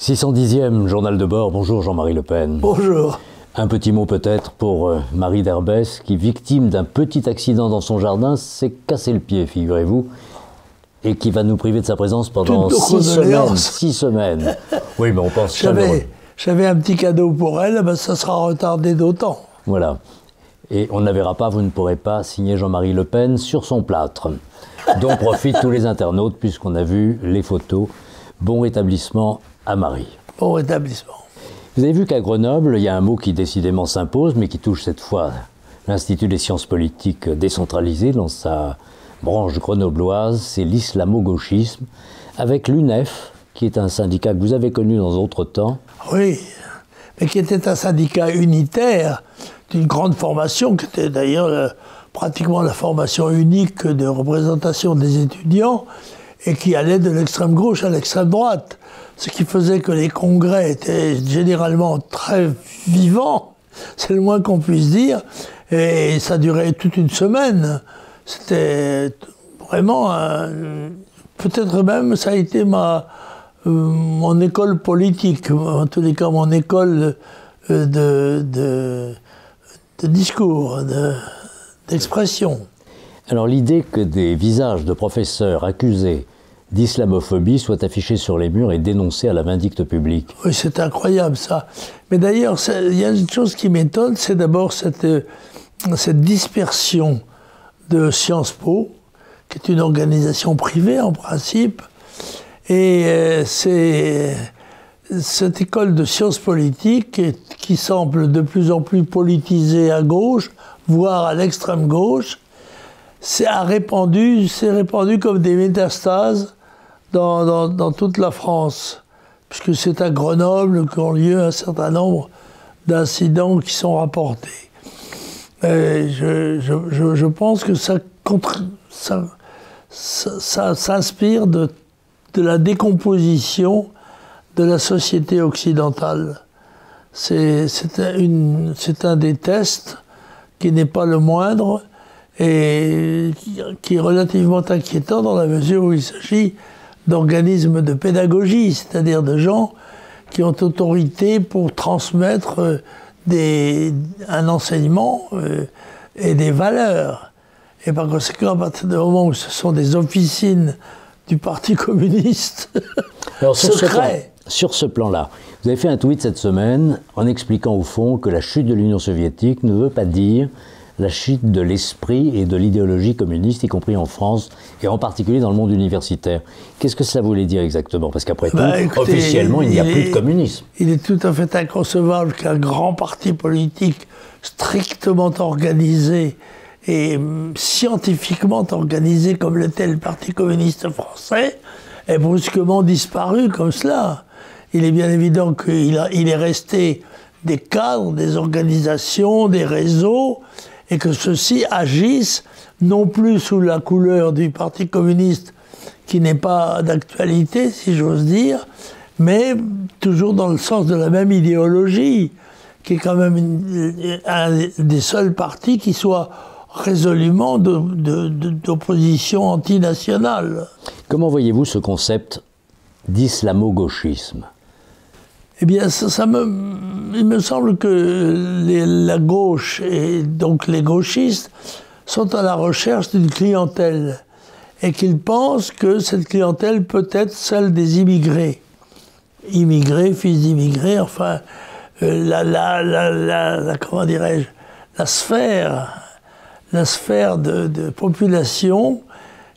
610e journal de bord, bonjour Jean-Marie Le Pen. Bonjour. Un petit mot peut-être pour Marie d'Herbès, qui, victime d'un petit accident dans son jardin, s'est cassé le pied, figurez-vous, et qui va nous priver de sa présence pendant 6 semaines. 6 semaines. Oui, mais on pense J'avais un petit cadeau pour elle, ben ça sera retardé d'autant. Voilà. Et on ne la verra pas, vous ne pourrez pas signer Jean-Marie Le Pen sur son plâtre, dont profitent tous les internautes, puisqu'on a vu les photos. Bon rétablissement à Marie. Bon rétablissement. Vous avez vu qu'à Grenoble, il y a un mot qui décidément s'impose, mais qui touche cette fois l'Institut des sciences politiques décentralisé dans sa branche grenobloise, c'est l'islamo-gauchisme, avec l'UNEF, qui est un syndicat que vous avez connu dans d'autres temps. Oui, mais qui était un syndicat unitaire d'une grande formation, qui était d'ailleurs pratiquement la formation unique de représentation des étudiants, et qui allait de l'extrême gauche à l'extrême droite. Ce qui faisait que les congrès étaient généralement très vivants, c'est le moins qu'on puisse dire, et ça durait toute une semaine. C'était vraiment, peut-être même ça a été mon école politique, en tous les cas mon école de discours, d'expression. Alors l'idée que des visages de professeurs accusés d'islamophobie soient affichés sur les murs et dénoncés à la vindicte publique. Oui, c'est incroyable ça. Mais d'ailleurs, il y a une chose qui m'étonne, c'est d'abord cette dispersion de Sciences Po, qui est une organisation privée en principe, et c'est cette école de sciences politiques qui semble de plus en plus politisée à gauche, voire à l'extrême gauche, s'est répandu comme des métastases dans toute la France, puisque c'est à Grenoble qu'ont lieu un certain nombre d'incidents qui sont rapportés. Et je pense que ça s'inspire de la décomposition de la société occidentale. C'est un des tests qui n'est pas le moindre et qui est relativement inquiétant dans la mesure où il s'agit d'organismes de pédagogie, c'est-à-dire de gens qui ont autorité pour transmettre un enseignement et des valeurs. Et par conséquent, à partir du moment où ce sont des officines du Parti communiste secret. Sur ce plan-là, vous avez fait un tweet cette semaine en expliquant au fond que la chute de l'Union soviétique ne veut pas dire la chute de l'esprit et de l'idéologie communiste, y compris en France, et en particulier dans le monde universitaire. Qu'est-ce que ça voulait dire exactement? Parce qu'après tout, écoutez, officiellement, il n'y a plus de communisme. Il est tout à fait inconcevable qu'un grand parti politique strictement organisé et scientifiquement organisé comme l'était le Parti communiste français ait brusquement disparu comme cela. Il est bien évident qu'il est resté des cadres, des organisations, des réseaux, et que ceux-ci agissent non plus sous la couleur du Parti communiste, qui n'est pas d'actualité, si j'ose dire, mais toujours dans le sens de la même idéologie, qui est quand même un des seuls partis qui soit résolument d'opposition antinationale. Comment voyez-vous ce concept d'islamo-gauchisme? Eh bien, il me semble que la gauche et donc les gauchistes sont à la recherche d'une clientèle et qu'ils pensent que cette clientèle peut être celle des immigrés. Immigrés, fils d'immigrés, enfin, comment dirais-je, la sphère de population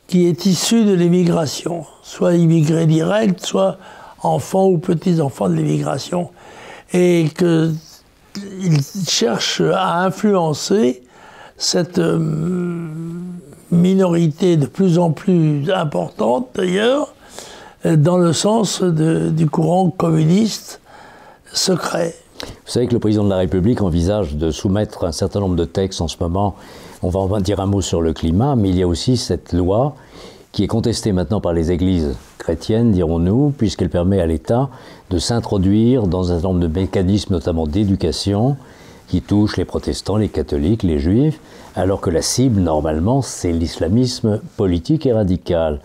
qui est issue de l'immigration, soit immigrés directs, soit enfants ou petits-enfants de l'immigration, et qu'ils cherchent à influencer cette minorité de plus en plus importante, d'ailleurs, dans le sens du courant communiste secret. Vous savez que le président de la République envisage de soumettre un certain nombre de textes en ce moment. On va en dire un mot sur le climat, mais il y a aussi cette loi qui est contestée maintenant par les églises chrétiennes, dirons-nous, puisqu'elle permet à l'État de s'introduire dans un certain nombre de mécanismes, notamment d'éducation, qui touchent les protestants, les catholiques, les juifs, alors que la cible, normalement, c'est l'islamisme politique et radical.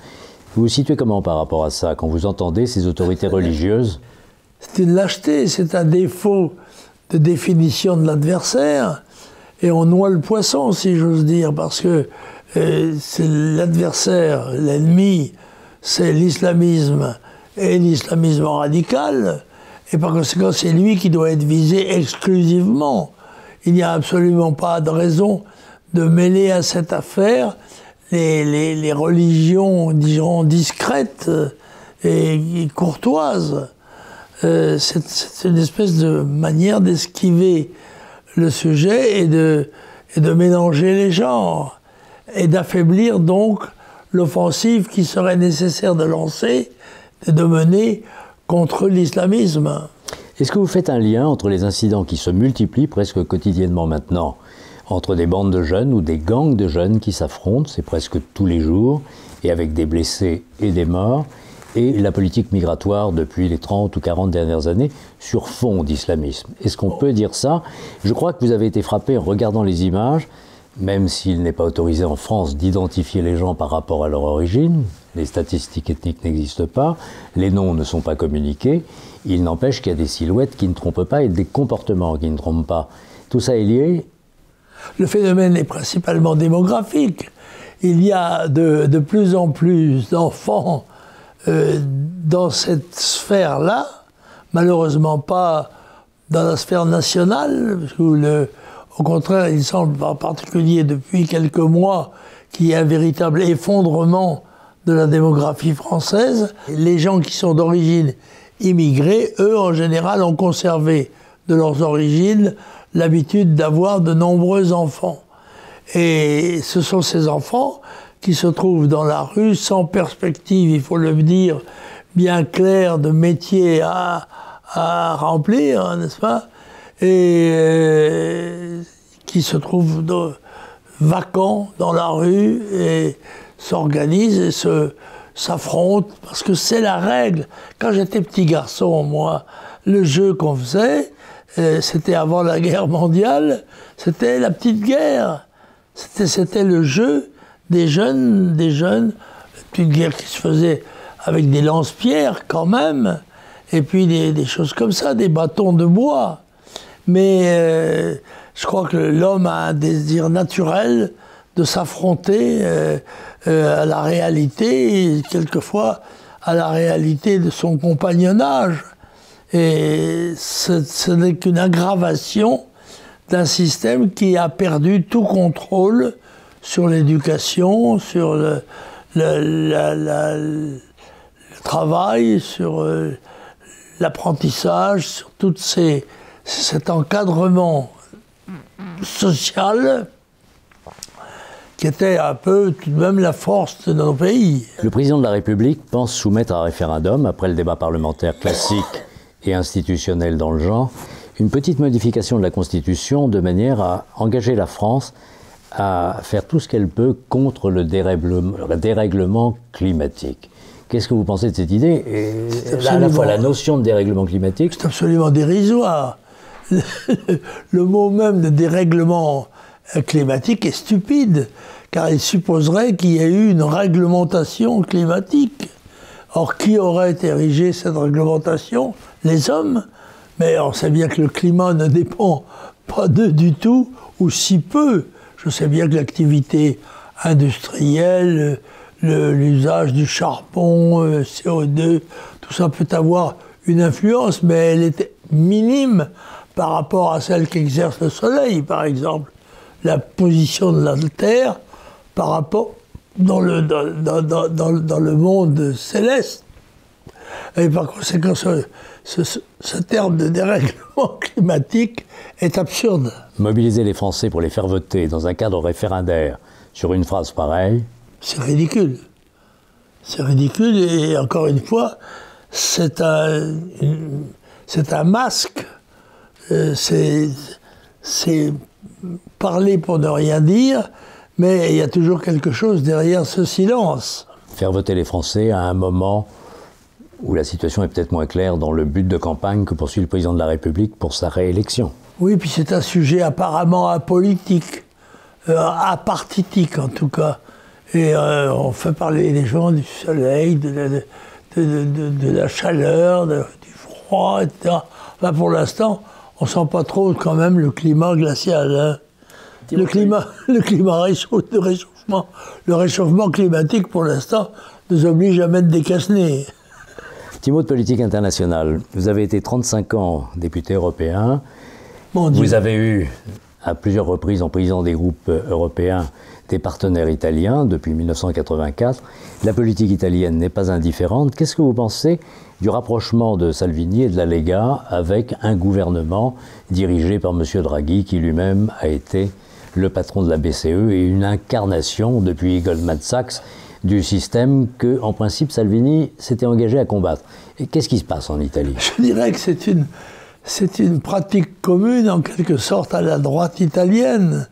Vous vous situez comment par rapport à ça, quand vous entendez ces autorités religieuses c'est une lâcheté, c'est un défaut de définition de l'adversaire, et on noie le poisson, si j'ose dire, parce que c'est l'adversaire, l'ennemi, c'est l'islamisme et l'islamisme radical, et par conséquent, c'est lui qui doit être visé exclusivement. Il n'y a absolument pas de raison de mêler à cette affaire les religions, disons, discrètes et courtoises. C'est une espèce de manière d'esquiver le sujet et de mélanger les genres et d'affaiblir donc l'offensive qui serait nécessaire de lancer et de mener contre l'islamisme. Est-ce que vous faites un lien entre les incidents qui se multiplient presque quotidiennement maintenant, entre des bandes de jeunes ou des gangs de jeunes qui s'affrontent, c'est presque tous les jours, et avec des blessés et des morts, et la politique migratoire depuis les 30 ou 40 dernières années sur fond d'islamisme? Est-ce qu'on peut dire ça? Je crois que vous avez été frappé en regardant les images, même s'il n'est pas autorisé en France d'identifier les gens par rapport à leur origine, les statistiques ethniques n'existent pas, les noms ne sont pas communiqués, il n'empêche qu'il y a des silhouettes qui ne trompent pas et des comportements qui ne trompent pas. Tout ça est lié? Le phénomène est principalement démographique. Il y a de plus en plus d'enfants dans cette sphère-là, malheureusement pas dans la sphère nationale, où au contraire, il semble en particulier depuis quelques mois qu'il y a un véritable effondrement de la démographie française. Les gens qui sont d'origine immigrée, eux, en général, ont conservé de leurs origines l'habitude d'avoir de nombreux enfants. Et ce sont ces enfants qui se trouvent dans la rue sans perspective, il faut le dire, bien claire de métier à remplir, n'est-ce pas? Et qui se trouvent vacants dans la rue et s'organisent et s'affrontent, parce que c'est la règle. Quand j'étais petit garçon, moi, le jeu qu'on faisait, c'était avant la guerre mondiale, c'était la petite guerre. C'était le jeu des jeunes, petite guerre qui se faisait avec des lance-pierres quand même, et puis des choses comme ça, des bâtons de bois. Mais je crois que l'homme a un désir naturel de s'affronter à la réalité, et quelquefois à la réalité de son compagnonnage. Et ce n'est qu'une aggravation d'un système qui a perdu tout contrôle sur l'éducation, sur le travail, sur l'apprentissage, sur tout cet encadrement social qui était un peu tout de même la force de nos pays. Le président de la République pense soumettre à référendum, après le débat parlementaire classique et institutionnel dans le genre, une petite modification de la Constitution de manière à engager la France à faire tout ce qu'elle peut contre le dérèglement climatique. Qu'est-ce que vous pensez de cette idée? Et à la fois la notion de dérèglement climatique... C'est absolument dérisoire. Le mot même de dérèglement climatique est stupide, car il supposerait qu'il y ait eu une réglementation climatique. Or, qui aurait érigé cette réglementation? Les hommes. Mais on sait bien que le climat ne dépend pas d'eux du tout, ou si peu. Je sais bien que l'activité industrielle, l'usage du charbon, CO2, tout ça peut avoir une influence, mais elle est minime par rapport à celle qu'exerce le Soleil, par exemple. La position de la Terre par rapport dans le monde céleste. Et par conséquent, ce terme de dérèglement climatique est absurde. Mobiliser les Français pour les faire voter dans un cadre référendaire sur une phrase pareille... C'est ridicule. C'est ridicule et encore une fois, c'est un masque. C'est parler pour ne rien dire, mais il y a toujours quelque chose derrière ce silence. Faire voter les Français à un moment où la situation est peut-être moins claire dans le but de campagne que poursuit le président de la République pour sa réélection. Oui, puis c'est un sujet apparemment apolitique, apartitique en tout cas. Et on fait parler les gens du soleil, de la chaleur, du froid. froid, etc. Enfin, pour l'instant, on sent pas trop quand même le climat glacial. Hein. Le réchauffement climatique, pour l'instant, nous oblige à mettre des casse-nez. Petit mot de politique internationale. Vous avez été 35 ans député européen. Vous avez eu, à plusieurs reprises, en président des groupes européens, des partenaires italiens depuis 1984. La politique italienne n'est pas indifférente. Qu'est-ce que vous pensez du rapprochement de Salvini et de la Lega avec un gouvernement dirigé par M. Draghi, qui lui-même a été le patron de la BCE et une incarnation, depuis Goldman Sachs, du système que, en principe, Salvini s'était engagé à combattre. Et qu'est-ce qui se passe en Italie? Je dirais que c'est une pratique commune, en quelque sorte, à la droite italienne,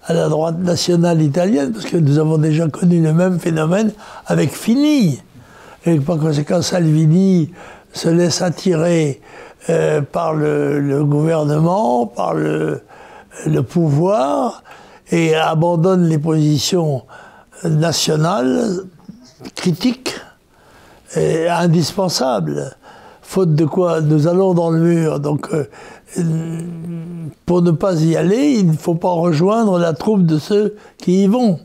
à la droite nationale italienne, parce que nous avons déjà connu le même phénomène avec Fini. Et par conséquent, Salvini se laisse attirer par le gouvernement, par le pouvoir, et abandonne les positions nationales, critiques, et indispensables. Faute de quoi, nous allons dans le mur. Donc, pour ne pas y aller, il ne faut pas rejoindre la troupe de ceux qui y vont.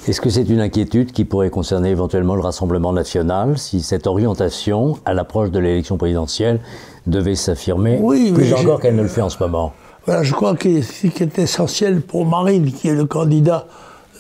Est-ce que c'est une inquiétude qui pourrait concerner éventuellement le Rassemblement national, si cette orientation, à l'approche de l'élection présidentielle, devait s'affirmer plus encore qu'elle ne le fait en ce moment? Voilà, je crois que ce qui est essentiel pour Marine, qui est le candidat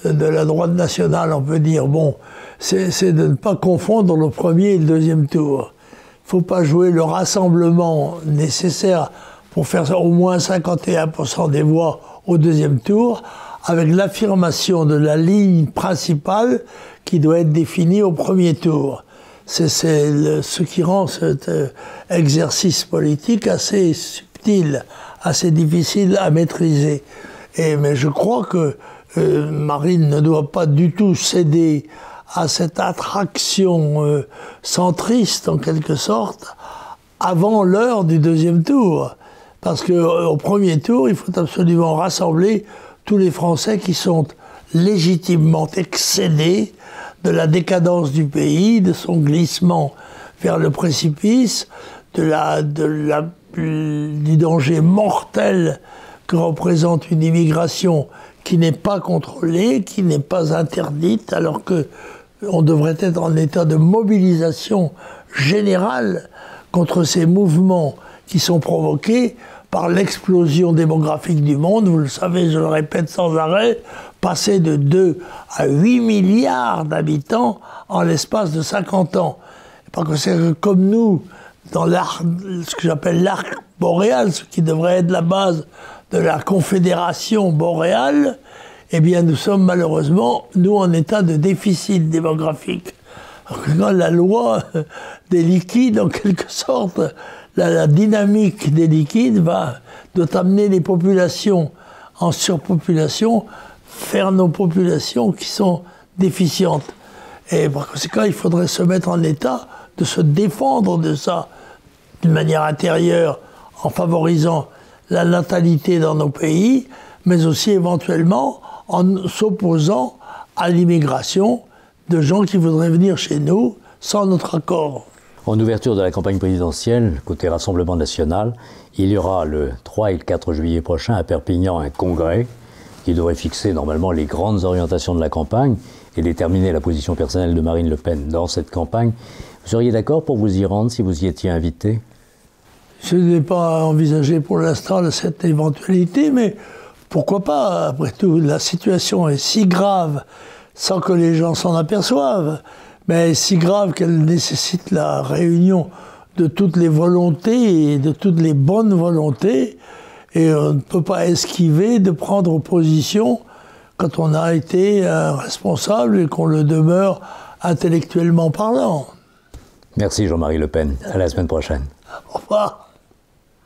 de la droite nationale, on peut dire, bon, c'est de ne pas confondre le premier et le deuxième tour. Il ne faut pas jouer le rassemblement nécessaire pour faire au moins 51% des voix au deuxième tour, avec l'affirmation de la ligne principale qui doit être définie au premier tour. C'est ce qui rend cet exercice politique assez subtil, assez difficile à maîtriser. Mais je crois que Marine ne doit pas du tout céder à cette attraction centriste, en quelque sorte, avant l'heure du deuxième tour. Parce qu'au premier tour, il faut absolument rassembler tous les Français qui sont légitimement excédés de la décadence du pays, de son glissement vers le précipice, du danger mortel que représente une immigration qui n'est pas contrôlée, qui n'est pas interdite, alors qu'on devrait être en état de mobilisation générale contre ces mouvements qui sont provoqués par l'explosion démographique du monde. Vous le savez, je le répète sans arrêt, passer de 2 à 8 milliards d'habitants en l'espace de 50 ans. Parce que c'est comme nous, dans ce que j'appelle l'arc boréal, ce qui devrait être la base de la confédération boréale, eh bien nous sommes malheureusement, nous, en état de déficit démographique. Quand la loi des liquides, en quelque sorte, la dynamique des liquides doit amener les populations en surpopulation vers nos populations qui sont déficientes. Et par conséquent, il faudrait se mettre en état de se défendre de ça d'une manière intérieure en favorisant la natalité dans nos pays, mais aussi éventuellement en s'opposant à l'immigration de gens qui voudraient venir chez nous sans notre accord. En ouverture de la campagne présidentielle, côté Rassemblement national, il y aura le 3 et le 4 juillet prochain à Perpignan un congrès qui devrait fixer normalement les grandes orientations de la campagne et déterminer la position personnelle de Marine Le Pen dans cette campagne. Vous seriez d'accord pour vous y rendre si vous y étiez invité? Je n'ai pas envisagé pour l'instant cette éventualité, mais pourquoi pas? Après tout, la situation est si grave, sans que les gens s'en aperçoivent, mais si grave qu'elle nécessite la réunion de toutes les volontés et de toutes les bonnes volontés, et on ne peut pas esquiver de prendre position quand on a été responsable et qu'on le demeure intellectuellement parlant. Merci Jean-Marie Le Pen. À la semaine prochaine. Au revoir.